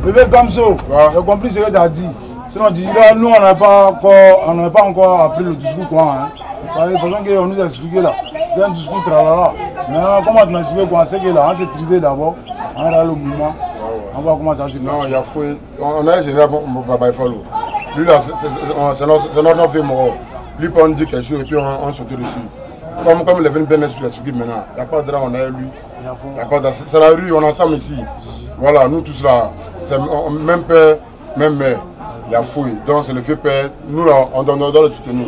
Bébé Gamso, j'ai compris ce que tu as dit. Sinon, nous, on n'a pas encore appris le discours quoi. Hein. De toute façon, on nous a expliqué là. C'est un discours tralala. Maintenant, comment tu m'as expliqué quoi? C'est que là, on s'est trisé d'abord. On est dans le mouvement. On va comment ça se passe. Non, il y a fouillé. On a un général Babaï Fallou. Lui là, c'est notre vie mort. Lui, on dit quelque chose et puis on saute dessus. Comme les vins bien expliqué maintenant. Il n'y a pas de drap, on a lui. Il n'y a pas de. C'est la rue, on est ensemble ici. Voilà, nous tous là. Même père, même mère. Il y a fouille. Donc c'est le vieux père. Nous là, on doit le soutenir.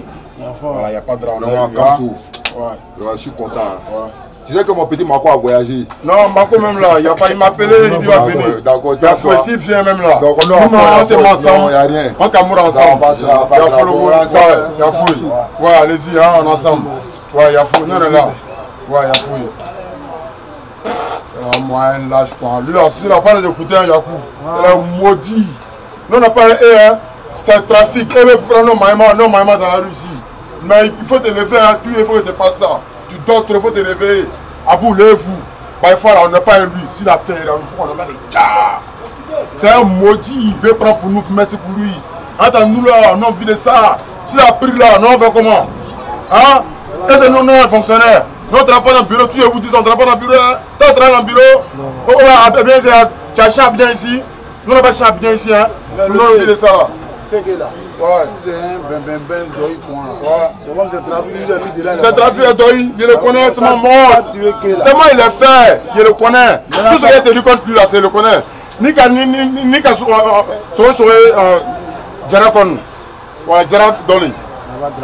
Voilà, il n'y a pas de drap. Je suis content. Ouais. Tu sais que mon petit Marco a voyagé. Non, Marco même là, il m'a appelé, il doit venir. D'accord, c'est ça. S'il vient même là. Donc on est ensemble. Il n'y a rien. On camoufle ensemble. Il y a fou. Il y a fou. Ouais, allez-y, hein, on est ensemble. Ouais, il y a fou. Non, non, là. Ouais, il y a fou. Moi, un lâche quoi. Lui là, s'il n'a pas d'écouter, il y a fou. Il est maudit. Nous, on n'a pas un hein. C'est un trafic. Il veut prendre nos maïmas dans la rue ici. Mais il faut te lever, hein. Il faut que tu passes ça. Tu dors, il faut te réveiller. Abou, lève-vous. Parfois, on n'a pas un lui. S'il a fait, il faut qu'on a les tchas. C'est un maudit. Il veut prendre pour nous. Merci pour lui. Attends, nous là, on a envie de ça. S'il a pris là, nous on fait comment? Hein? Est-ce que nous, un fonctionnaire? Nous, on ne travaille pas dans le bureau. Tu vous dis, on ne travaille pas dans le bureau. Tu travailles dans le bureau. Tu as chat bien ici. Nous, on n'a pas chat bien ici. Hein? Nous, on a envie de ça là. C'est que là. Ouais. Si c'est un ben d'oï coin. Ouais. C'est comme c'est trafic. C'est trafic d'oï, je le connais, c'est mon mort. C'est moi il le fait, je le connais. Tout ce qui est élu contre lui là, c'est le connaît. Ni qu'à Gérard Kon. Voilà, Gérard Dolly.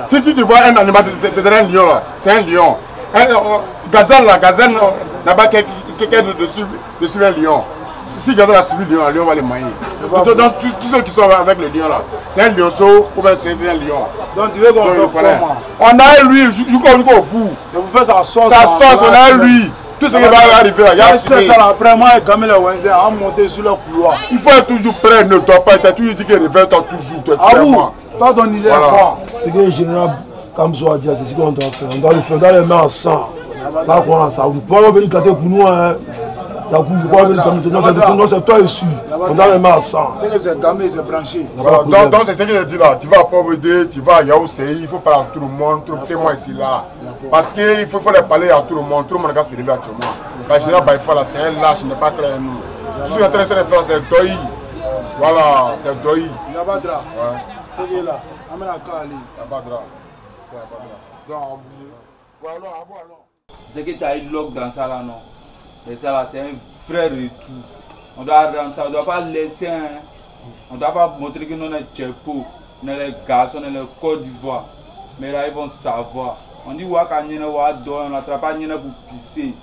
Si tu vois un animal, c'est un lion là. C'est un lion. Gazelle là, gazelle n'a pas quelqu'un de suivre un lion. Si Gazelle a suivi le lion va les mailler. Donc tous ceux qui sont avec le lion là, c'est un lionceau ou bien c'est un lion. Donc tu veux qu'on fait comment? On a lui jusqu'au bout. C'est pour faire sa sauce. Sa sauce, on a lui. Tout ce qui va arriver là. C'est ça après moi et Camille Wenzel à monter sur le couloir. Il faut être toujours prêt, ne doit pas être toujours dit qu'il réveille-toi toujours. Ah bon? Toi ton idée quoi? C'est que le général Kamso a dit, c'est ce qu'on doit faire. On doit le faire, on doit le mettre ensemble. Là qu'on a ça. Vous ne pouvez pas venir gâter pour nous. Non, c'est toi ici. On doit le mettre ensemble. C'est que c'est gamé, c'est branché. Donc c'est ce que je dis là. Tu vas à Pauvreté, tu vas à Yaousé, il faut parler à tout le monde, tout le témoin ici là. Parce qu'il faut les parler à tout le monde va se lever actuellement. La général Baïfa là, c'est un lâche, il n'est pas clair nous. Tout ce qu'on est en train de faire, c'est Doi. Voilà, c'est Doi. Il n'y a pas de drap. C'est que là, amène la Kali. Il n'y a pas de drap. Donc on bouge. Voilà, voilà. C'est que tu as eu l'og dans ça là, non? Et ça là, c'est un frère et tout. On doit rendre ça, on ne doit pas laisser, hein. On ne doit pas montrer que nous sommes Tchepo, nous sommes les garçons, nous sommes les Côte d'Ivoire. Mais là, ils vont savoir. On dit, on n'attrape pas pour pisser.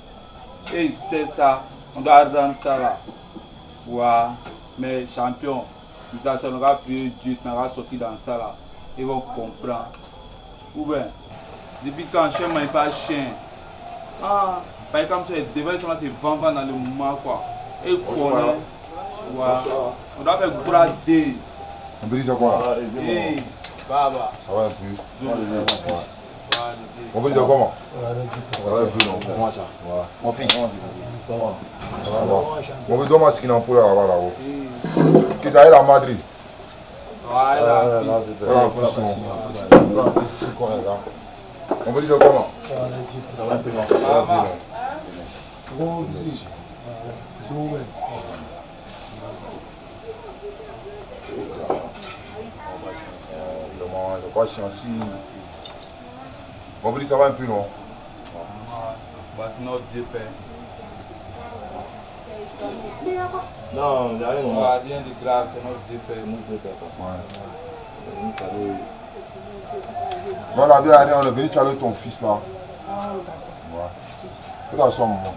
Et c'est ça, on doit rendre ça là. Ouais, mais champion, ça nous a pris Dieu, nous a sorti dans ça là. Ils vont comprendre. Ou bien, depuis quand chien n'est pas chien. Ah, par exemple, c'est devant c'est vendre dans le moment quoi. Et quoi, on doit faire brader. On peut dire quoi là? Hey, Baba. Ça va un peu. On peut dire comment? Ça va un peu, non? Comment ça? Mon fils. On veut donner ce qu'il en peut là-bas là-haut. Qui ça est à Madrid? Voilà. On peut dire comment? Ça va un peu, non? Ça va un peu, non? Merci. De quoi science? On peut dire ça va un peu, non? C'est notre Dieu Père. Non, il n'y a rien. Rien de grave, c'est notre Dieu Père. Voilà, bien, allez, on est venu saluer ton fils là. Voilà. Tout à son moment.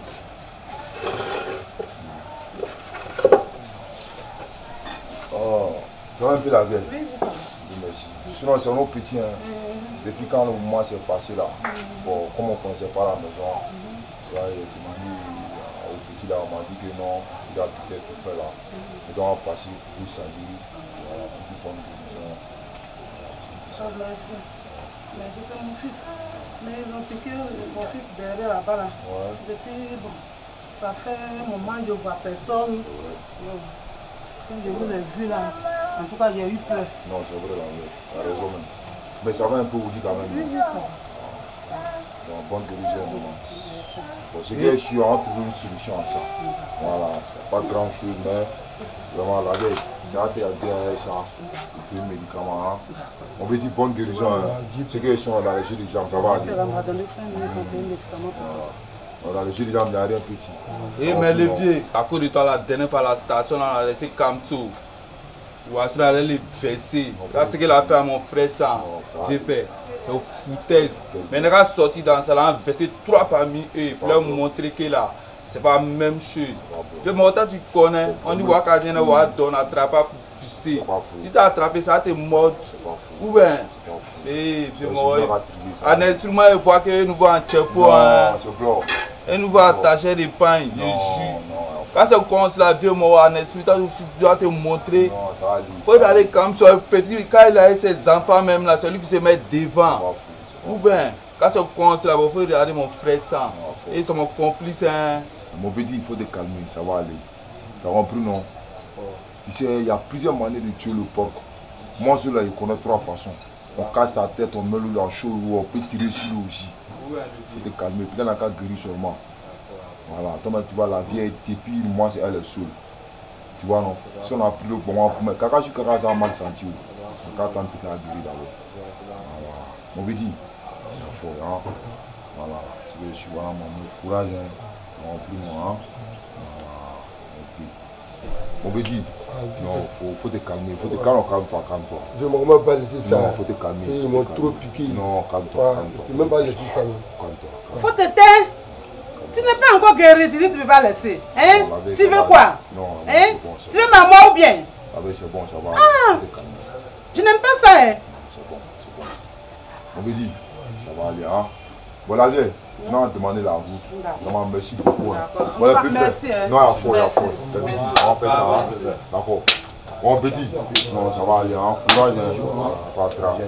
Oh, ça va un peu la gueule. Oui, ça va. Merci. Sinon, c'est nos petits. Hein. Depuis quand le mois s'est passé là, bon, comme on ne connaissait pas la maison, c'est là, il m'a dit au petit là, on m'a dit que non, il a peut-être tout fait là. Et donc, on va passer pour samedi, voilà, pour une bonne maison. Merci. Merci, c'est mon fils. Mais ils ont piqué mon fils derrière là-bas là. Ouais. Depuis, bon, ça fait un moment que je ne vois personne. Je vous ai vu là. En tout cas, j'ai eu peur. Non, c'est vrai, là, tu as raison même. Mais ça va un peu vous dire quand même. Oui, ça va. Donc, bonne guérison. Bon, c'est que je suis en train de trouver une solution à ça. Voilà, pas grand chose, mais vraiment la veille, tu as bien ça, et puis le médicament. On veut dire bonne guérison. C'est qu'ils sont dans les jeux de jambes, ça va aller. On va donner 5 minutes pour payer le médicament. Dans les jeux de jambes, il n'y a rien petit. Eh, mais le vieux, à cause de toi, la dernière fois à la station, on a laissé Kamso. Ou à cela, elle est versée. C'est ce qu'elle a fait à mon frère, ça. J'ai peur. C'est une foutaise. Mais elle a sorti dans ça, elle a versé 3 parmi eux pour leur montrer que là, c'est pas la même chose. Le montant, tu connais. On dit, Wakadien, on va donner, attraper pour pousser. Si tu as attrapé ça, tu es mort. Ou bien, c'est mort. En esprit, moi, je vois que nous voyons un tchepo. Et nous voyons attacher des pains. Quand c'est comme la vie, moi, en esprit, tu dois te montrer. Quand il aller comme ça, petit, quand il a ses enfants, même là, c'est lui qui se met devant. Ou bien, quand c'est comme ça, il faut regarder mon frère ça. Et c'est mon complice. Mon petit, il faut te calmer, ça va aller. Tu as compris, non? Tu sais, il y a plusieurs manières de tuer le porc. Moi, celui-là, il connaît 3 façons. On casse sa tête, on met l'eau dans chaud, ou on peut tirer sur lui aussi. Il faut te calmer, puis dans la cas guérir seulement. Voilà, toi, tu vois, la vieille, et puis moi, c'est elle seule. Tu vois, non? Si on a pris le bon moment pour mettre, quand je suis ça a mal senti, on va attendre que tu as guéri d'abord. Voilà. Mon petit, il faut, hein? Voilà, je suis vraiment mon courage, hein? On prie moi, hein? Mon petit, non, faut te calmer, faut te calmer, calme-toi. Je ne vais même pas laisser ça. Non, faut te calmer. Ils m'ont trop piqué. Non, calme-toi. Je ne vais même pas laisser ça. Calme-toi. Faut te taire. Tu n'es pas encore guéri, tu dis que tu ne veux pas laisser. Hein? Tu veux quoi? Non, hein? Bon, tu veux ma mort ou bien? Ah ben c'est bon, ça va. Ah, je n'aime pas ça. Hein? C'est bon. On me dit, ça va aller, hein? Voilà, viens. Non, demandez la route. Vraiment, merci beaucoup. Voilà, merci. Non, il y a fort. On fait ça, hein? D'accord. Bon, petit. Non, ça va aller, hein? Courage, hein? Pas grave.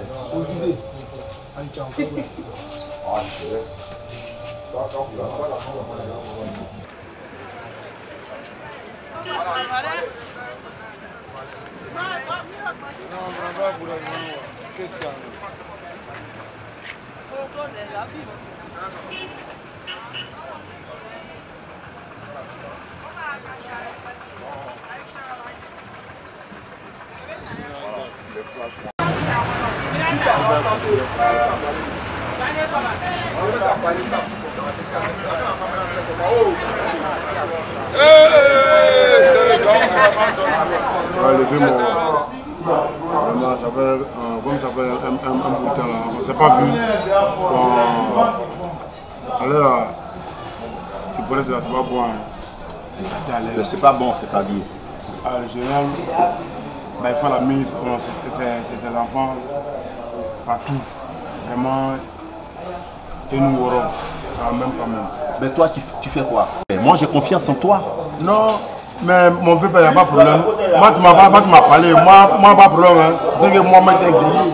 Ça fait, comme ça fait un bout de temps là, on ne s'est pas vu. Allez là, c'est pour ça, c'est pas bon. C'est pas bon, c'est-à-dire. Le général, bah, il faut la mise, ses enfants, partout. Vraiment, et nous aurons, ça va même quand même. Mais toi, tu fais quoi? Moi, j'ai confiance en toi. Non, mais mon frère, il n'y a pas de problème. Moi, tu m'as parlé. Moi, pas de problème. Hein. Tu sais que moi, c'est un guerrier.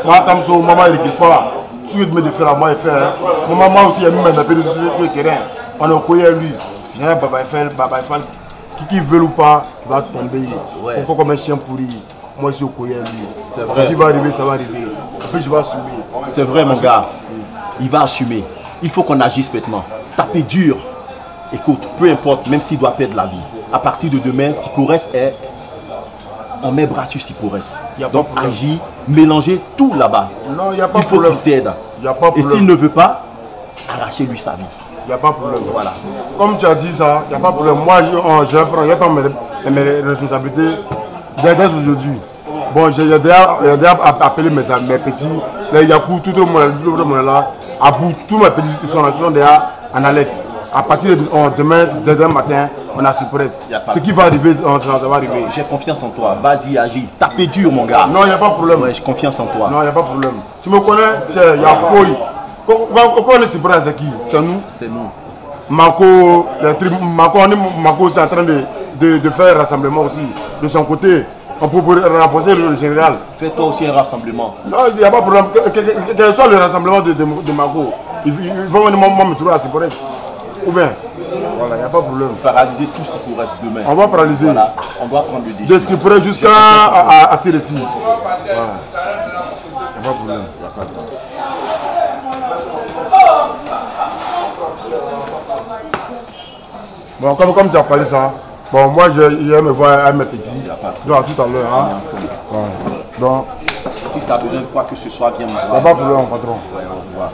Moi, Kamso, maman, il n'équipe pas. Ce que tu me dis faire, moi, il fait. Moi aussi, il y a mis mes pédés sur le terrain. On a collé lui. J'ai un Baba Eiffel. Qui veut ou pas, il va tomber. Ouais. On peut comme un chien pourri. Moi, je suis au collier lui. C'est vrai. Ce qui va arriver, ça va arriver. Après, je vais assumer. C'est vrai, mon gars. Il va assumer. Il faut qu'on agisse maintenant. Taper dur. Écoute, peu importe, même s'il doit perdre la vie. À partir de demain, Sicores est... On met bras sur Sicores. Donc agis, mélanger tout là-bas. Non, il n'y a pas de problème. Il faut qu'il cède. Et s'il ne veut pas, arrachez-lui sa vie. Il n'y a pas de problème. Voilà. Comme tu as dit ça, il n'y a pas de problème. Moi, je prends mes responsabilités dès aujourd'hui. Bon, j'ai déjà appelé mes petits, les Yakou, tout le monde est là. À bout, tous mes petits ils sont déjà en alerte. À partir de demain matin, on a surprise. Ce qui va arriver, ça va arriver. J'ai confiance en toi. Vas-y, agis. Tapez dur, mon gars. Non, il n'y a pas de problème. Ouais, j'ai confiance en toi. Non, il n'y a pas de problème. Tu me connais, il y a Foy. Quand les surprises, c'est qui? C'est nous. C'est nous. Mako, c'est en train de faire un rassemblement aussi. De son côté, on peut renforcer le général. Fais-toi aussi un rassemblement. Non, il n'y a pas de problème. Quel soit le rassemblement de Mako, ils vont venir me trouver à Sicores. Ou bien, Voilà, il n'y a pas de problème. Paralyser tout ce qui reste demain. On va paralyser. Voilà, on doit prendre le déchet. De Cyprès jusqu'à Cérécy. Voilà. Il n'y a pas de problème. Bon, comme tu as parlé ça, bon, moi je vais me voir à mes petits. Donc à tout à l'heure. Hein. Ouais. Donc, si tu as besoin de quoi que ce soit, viens me voir. Il n'y a pas de problème, patron. Ouais, on va voir.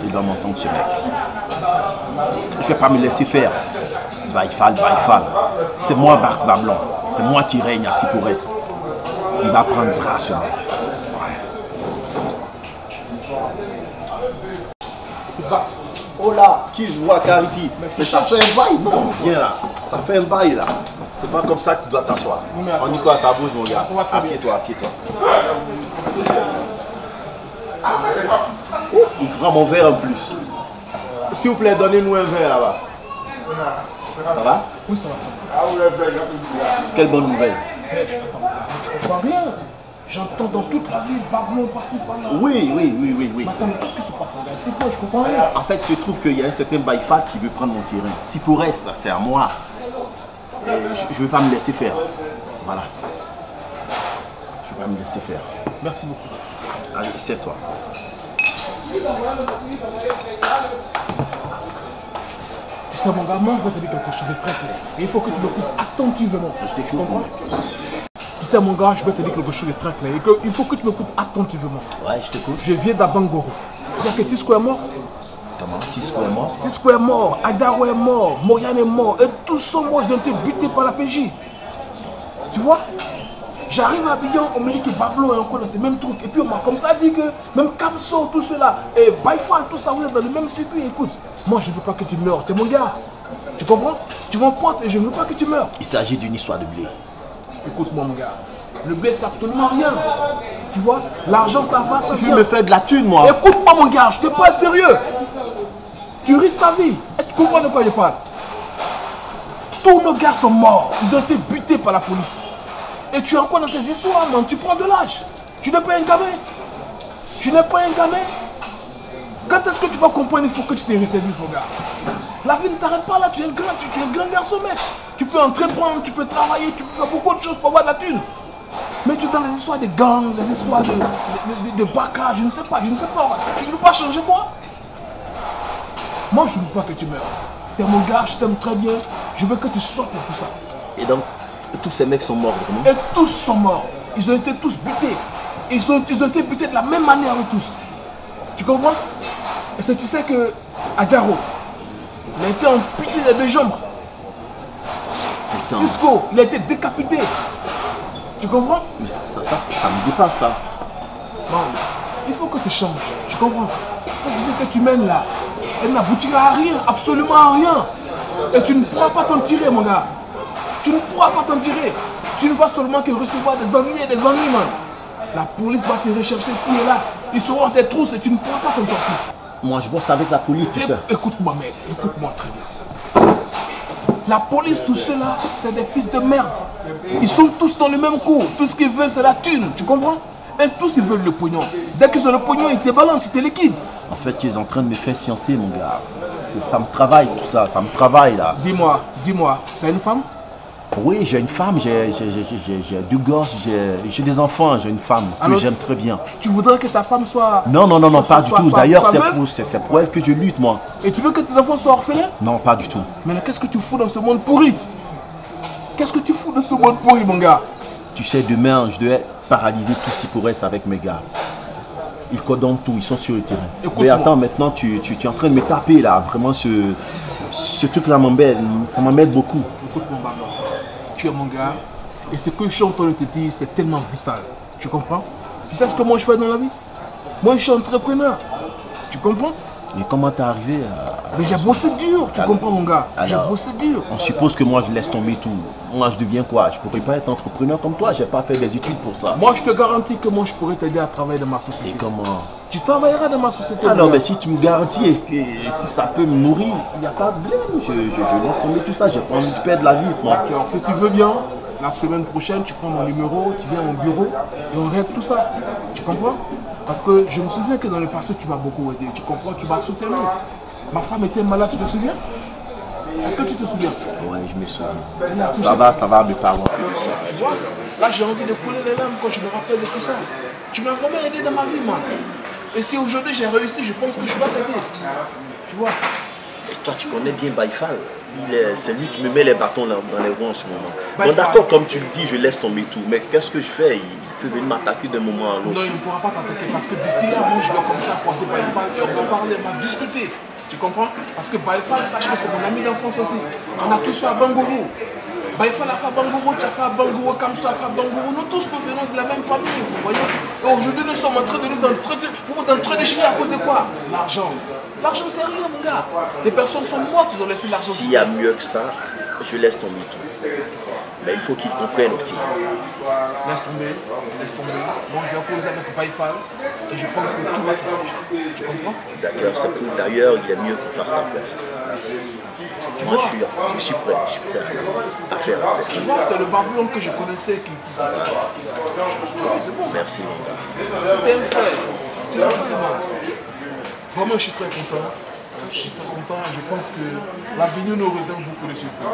Il doit m'entendre ce mec. Je ne vais pas me laisser faire. Baïfal. C'est moi Bart Bablon. C'est moi qui règne à Sipores. Il va prendre grâce ce mec. Oh là, qui je vois Carity. Mais ça fait un bail, non? Viens là. Ça fait un bail là. C'est pas comme ça que tu dois t'asseoir. On y quoi, ça bouge mon gars. Assieds-toi. Il prend mon verre en plus. S'il vous plaît, donnez-nous un verre là-bas. Ça va? Oui, ça va. Quelle bonne nouvelle. Je vois rien. J'entends dans toute la ville, Bablon, par-ci, par-là. Oui. Attends, mais qu'est-ce qui se passe? Explique-moi, je comprends rien. En fait, il se trouve qu'il y a un certain Baïfal qui veut prendre mon terrain. Si pour elle, ça c'est à moi. Je ne veux pas me laisser faire. Voilà. Je ne veux pas me laisser faire. Merci beaucoup. Allez, c'est toi. Tu sais, mon gars, moi, je vais te dire quelque chose de très clair. Et il faut que tu m'écoutes attentivement. Je t'écoute. Tu comprends? Tu sais, mon gars, je vais te dire quelque chose de très clair. Et il faut que tu m'écoutes attentivement. Ouais, je t'écoute. Je viens d'Abangoro. Tu sais que Cisco est mort? Comment? Cisco est mort? Cisco est mort, Adaro est mort, Morian est mort. Et tous sont morts, ils ont été butés par la PJ. Tu vois? J'arrive à Abidjan, on me dit que Bablon est encore dans ces mêmes trucs. Et puis on m'a comme ça dit que même Kamso, tout cela, et Baïfal, tout ça, vous êtes dans le même circuit. Écoute, moi je ne veux pas que tu meurs, tu es mon gars. Tu comprends? Tu m'emportes et je ne veux pas que tu meurs. Il s'agit d'une histoire de blé. Écoute-moi mon gars, le blé c'est absolument rien. Tu vois? L'argent ça va, ça Je vient. me fais de la thune moi. Écoute-moi mon gars, je te parle sérieux. Tu risques ta vie. Est-ce que tu comprends de quoi je parle? Tous nos gars sont morts, ils ont été butés par la police. Et tu es encore dans ces histoires, man. Tu prends de l'âge. Tu n'es pas un gamin. Quand est-ce que tu vas comprendre? Il faut que tu te ressaisisses, mon gars. La vie ne s'arrête pas là. Tu es un grand garçon, mec. Tu peux entreprendre, tu peux travailler, tu peux faire beaucoup de choses pour avoir de la thune. Mais tu es dans les histoires de gangs, les histoires de bacca, je ne sais pas. Tu ne veux pas changer quoi? Moi, je ne veux pas que tu meurs. Tu es mon gars, je t'aime très bien. Je veux que tu sortes de tout ça. Et donc, tous ces mecs sont morts vraiment? Et tous sont morts. Ils ont été tous butés. Ils ont été butés de la même manière avec tous. Tu comprends? Et tu sais que Adjaro, il a été amputé des deux jambes. Putain. Cisco, il a été décapité. Tu comprends? Mais ça me dépasse ça. Non, il faut que tu changes. Tu comprends? Cette vie que tu mènes là, elle n'aboutira à rien, absolument à rien. Et tu ne pourras pas t'en tirer, mon gars. Tu ne pourras pas t'en tirer. Tu ne vas seulement que recevoir des ennuis et des ennuis, man. La police va te rechercher ici et là. Ils seront tes trousses et tu ne pourras pas t'en sortir. Moi, je bosse avec la police, tu sais. Écoute-moi, mec. Écoute-moi très bien. La police, tout cela, c'est des fils de merde. Ils sont tous dans le même coup. Tout ce qu'ils veulent, c'est la thune. Tu comprends? Et tous, ils veulent le pognon. Dès qu'ils ont le pognon, ils te balancent, ils te liquident. En fait, tu es en train de me faire sciencer, mon gars. Ça me travaille, tout ça. Ça me travaille, là. Dis-moi, tu as une femme? Oui, j'ai une femme, j'ai deux gosses, j'ai des enfants, j'ai une femme que j'aime très bien. Tu voudrais que ta femme soit... Non, pas du tout. D'ailleurs, c'est pour elle que je lutte, moi. Et tu veux que tes enfants soient orphelins? Non, pas du tout. Mais qu'est-ce que tu fous dans ce monde pourri? Qu'est-ce que tu fous dans ce monde pourri, mon gars? Tu sais, demain, je devais paralyser tout Sipores avec mes gars. Ils codent tout, ils sont sur le terrain. Mais attends, maintenant, tu es en train de me taper, là. Vraiment, ce truc-là m'embête, ça m'embête beaucoup. Écoute, mon Bablon. Tu es mon gars, et ce que je suis en train de te dire, c'est tellement vital. Tu comprends? Tu sais ce que moi je fais dans la vie? Moi je suis entrepreneur. Tu comprends? Mais comment t'es arrivé Mais j'ai bossé dur, tu comprends mon gars? J'ai bossé dur. On suppose que moi je laisse tomber tout. Moi je deviens quoi? Je pourrais pas être entrepreneur comme toi, j'ai pas fait des études pour ça. Moi je te garantis que moi je pourrais t'aider à travailler dans ma société. Et comment? Tu travailleras dans ma société. Ah non, mais si tu me garantis et si ça peut me nourrir, il n'y a pas de blême. Je laisse tomber tout ça, j'ai pas envie de perdre la vie. Moi. Alors si tu veux bien, la semaine prochaine, tu prends mon numéro, tu viens à mon bureau et on règle tout ça. Tu comprends? Parce que je me souviens que dans le passé, tu m'as beaucoup aidé. Tu comprends? Tu m'as soutenu. Ma femme était malade, tu te souviens? Est-ce que tu te souviens? Oui, je me souviens. Ça va, mes parents. Tu vois? Là, j'ai envie de couler les larmes quand je me rappelle de tout ça. Tu m'as vraiment aidé dans ma vie, man. Et si aujourd'hui j'ai réussi, je pense que je dois t'aider. Tu vois? Et toi, tu connais bien Baïfal. C'est lui qui me met les bâtons dans les roues en ce moment. Baïfal. Bon, d'accord, comme tu le dis, je laisse tomber tout. Mais qu'est-ce que je fais? Il peut venir m'attaquer d'un moment à l'autre. Non, il ne pourra pas t'attaquer parce que d'ici là, moi, je vais commencer à croiser Baïfal et on va parler, on va discuter. Tu comprends? Parce que Baïfal, sache que c'est mon ami d'enfance aussi. On a tous fait à Bangourou. Baïfal a fait à Bangourou, tu as fait à Bangourou, Kamso a fait à Bangourou. Nous tous, nous venons de la même famille, vous voyez? Et aujourd'hui, nous sommes en train de nous entretenir à cause de quoi? L'argent. L'argent, c'est rien, mon gars. Les personnes sont mortes, ils ont laissé l'argent. S'il y a mieux que ça, je laisse tomber tout. Mais il faut qu'ils comprennent aussi. Laisse tomber, laisse tomber. Bon, je vais causer avec Baïfal et je pense que tout va s'arranger. Tu comprends? D'accord, c'est cool. D'ailleurs, il est mieux qu'on fasse la paix. Moi, je suis prêt à faire la paix. Tu vois, c'est le Babylon que je connaissais qui c'est bon. Merci, mon gars. T'es un frère, tu es un facilement. Vraiment, je suis très content. Je suis très content. Je pense que l'avenir nous réserve beaucoup de surprises.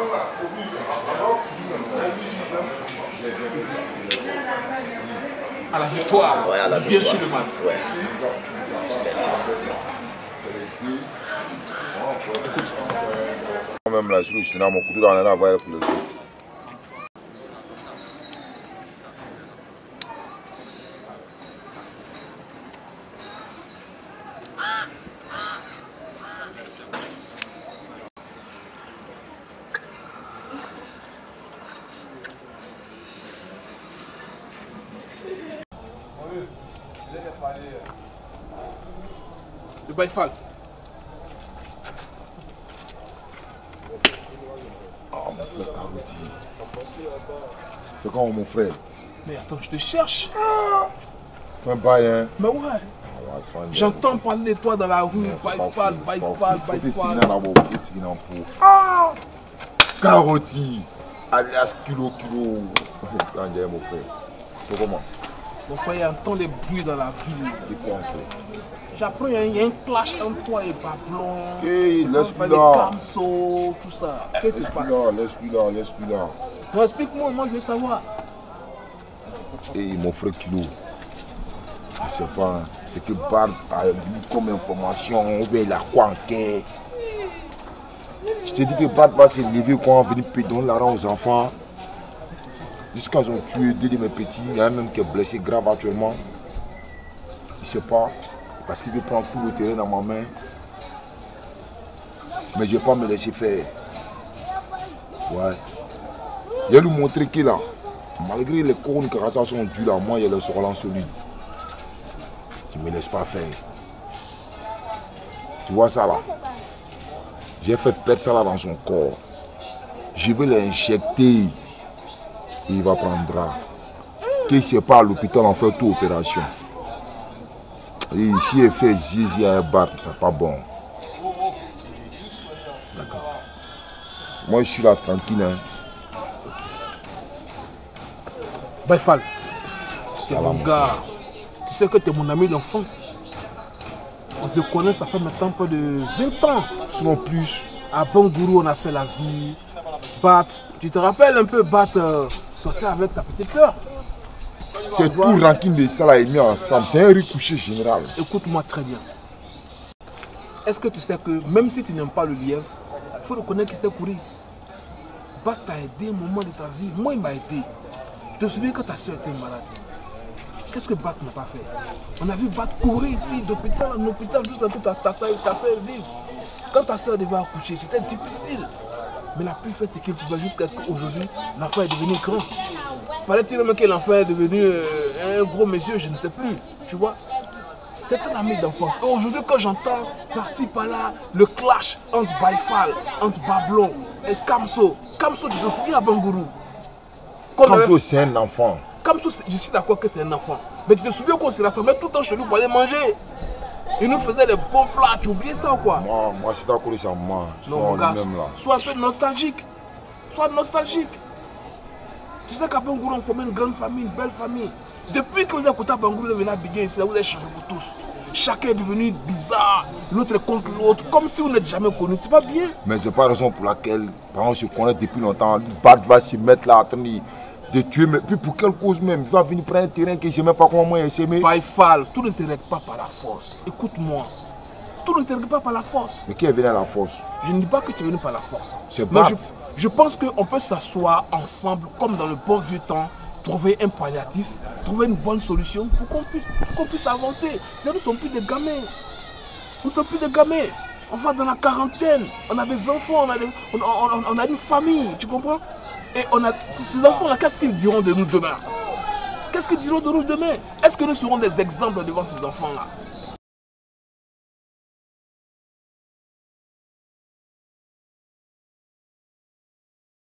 À la victoire, Ouais, à la bien victoire. sûr le mal. Ouais. Merci. Même là, je suis dans mon couteau dans la voie pour le zoo. Le Baïfal. Ah, mon frère Karouti. C'est quand mon frère? Mais attends, je te cherche. Fais un bail, hein? Mais ouais. J'entends parler de toi dans la rue. Baïfal, Baïfal, Baïfal. Karouti, alias Kilo. C'est un gars, mon frère. C'est comment? Mon frère, entend les bruits dans la ville. C'est quoi un peu? J'apprends, il y a un clash entre toi et Babylon. Hey, laisse-lui là. Les Kamso, tout ça. Qu'est-ce qui se passe? Laisse-lui là. Non, explique-moi, moi je veux savoir. Et mon frère Kilo, je sais pas, hein, c'est que Bard a eu comme information, ou bien il a quoi en quai. Je te dis que Bard va se lever quand on va venir donner l'argent aux enfants. Jusqu'à ce qu'ils ont tué 2 de mes petits, il y en a un même qui est blessé grave actuellement. Je sais pas, parce qu'il veut prendre tout le terrain dans ma main. Mais je ne vais pas me laisser faire. Ouais. Il a lui montrer qu'il a. Malgré les couronnes que ça sont dues là, moi, il y a le sourlant solide. Je ne me laisse pas faire. Tu vois ça là? J'ai fait perdre ça là dans son corps. Je vais l'injecter. Il va prendre drap. Qu'il ne sait pas à l'hôpital, on fait toute opération. Et si il fait zizi à un bar, c'est pas bon. D'accord. Moi, je suis là tranquille. Hein. Baïfal, c'est mon gars. Tu sais que tu es mon ami d'enfance. On se connaît, ça fait maintenant près de 20 ans. Sinon plus. À Bangourou, on a fait la vie. Bat, tu te rappelles un peu, Bat sortait avec ta petite soeur. C'est tout ranking de ça là est mis ensemble. C'est un recouché général. Écoute-moi très bien. Est-ce que tu sais que même si tu n'aimes pas le lièvre, il faut reconnaître qu'il sait courir. Bat t'a aidé un moment de ta vie. Moi, il m'a aidé. Je te souviens que ta soeur était malade. Qu'est-ce que Bat n'a pas fait? On a vu Bat courir ici d'hôpital en hôpital jusqu'à ce que ta soeur vive. Quand ta soeur devait accoucher, c'était difficile. Mais il a pu faire ce qu'il pouvait jusqu'à ce qu'aujourd'hui, l'enfant est devenu grand. Paraît-il même que l'enfant est devenu un gros monsieur, je ne sais plus. Tu vois? C'est un ami d'enfance. Et aujourd'hui, quand j'entends par-ci, par-là, le clash entre Baïfal, entre Babylon et Kamso. Kamso, tu te souviens à Bangourou? Kamso, c'est un enfant. Kamso, je suis d'accord que c'est un enfant. Mais tu te souviens qu'on se rassemblait tout le temps chez nous pour aller manger? Il nous faisait des bons plats, tu oublies ça ou quoi? Moi, c'est d'accord, c'est moi. Non, mon gars, sois un peu nostalgique. Sois nostalgique. Tu sais qu'à Bangourou, on formait une grande famille, une belle famille. Depuis que vous êtes à Kota Bangou, vous êtes venu à Biguin ici, vous avez changé pour tous. Chacun est devenu bizarre, l'autre est contre l'autre, comme si vous n'êtes jamais connus. C'est pas bien. Mais c'est pas la raison pour laquelle, par exemple, on se connaît depuis longtemps. Bart va s'y mettre là, en train de tuer. Mais puis pour quelle cause même? Il va venir prendre un terrain qu'il ne sait même pas comment moi il s'aimer. Paifal, tout ne se règle pas par la force. Écoute-moi. Tout ne se règle pas par la force. Mais qui est venu à la force? Je ne dis pas que tu es venu par la force. C'est Mais Bart. je pense qu'on peut s'asseoir ensemble, comme dans le bon vieux temps, trouver un palliatif, trouver une bonne solution pour qu'on puisse avancer. Nous ne sommes plus des gamins. Nous ne sommes plus des gamins. On va dans la quarantaine, on a des enfants, on a une famille, tu comprends? Et ces enfants-là, qu'est-ce qu'ils diront de nous demain? Qu'est-ce qu'ils diront de nous demain? Est-ce que nous serons des exemples devant ces enfants-là?